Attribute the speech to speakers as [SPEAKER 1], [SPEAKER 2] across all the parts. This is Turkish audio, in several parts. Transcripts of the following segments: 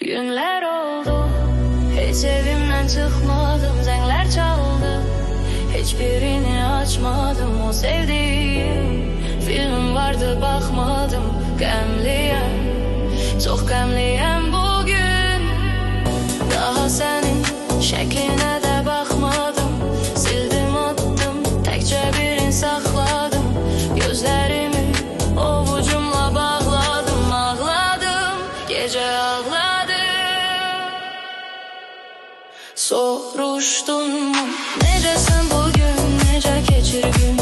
[SPEAKER 1] Günler oldu, hiç evimden çıkmadım. Zengler çaldı, hiçbirini açmadım. O sevdiğim film vardı, bakmadım. Qəmliyəm, çox qəmliyəm bugün. Daha senin şəklinə də baxmadım. Sildim, attım, təkcə birini saxladım. Gözlərimi ovucumla bağladım. Ağladım, gecə ağladım. Soruşdun mu necəsən bugün, necə keçir gün?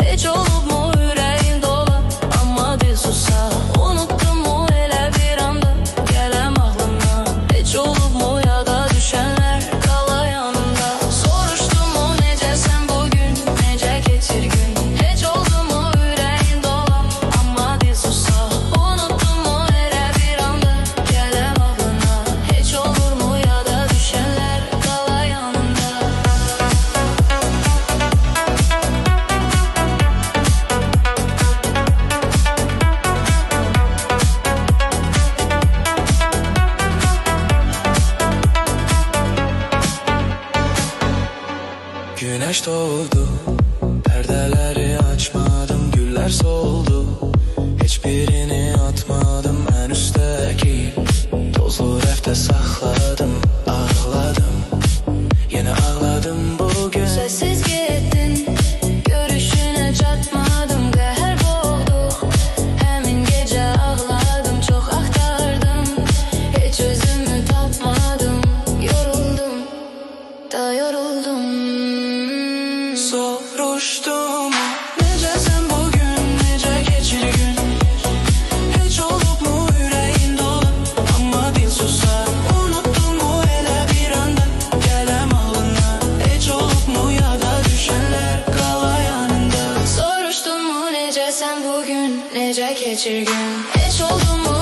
[SPEAKER 1] Heç olub mu ürəyin dola, amma dil susar. Unuttun mu elə bir anda gələm ağlına? Heç olub mu yada düşənlər qala yanında? Soruşdun mu necəsən bugün, necə keçir gün? Heç oldu mu ürəyin dola, amma dil susar. Unuttun mu elə bir anda gələm ağlına? Heç olur mu yada düşənlər qala yanında?
[SPEAKER 2] Güneş doğdu, perdeleri açmadım. Güller soldu, hiçbirini atmadım. En üstteki tozlu rəfdə saxladım. Ağladım, yine ağladım bugün.
[SPEAKER 1] Sessiz gittin, görüşüne çatmadım. Qəhər boğdu, həmin gecə ağladım. Çox axtardım, heç özümü tapmadım. Yoruldum da yoruldum.
[SPEAKER 2] Soruşdum necəsən bugün, necə keçir gün? Heç olub mu ürəyin dolu, amma dil susar. Unuttun mu elə bir anda gələm ağlına? Heç olub mu yada düşənlər qala yanında?
[SPEAKER 1] Soruşdun mu necəsən bugün, necə keçir gün? Heç oldu mu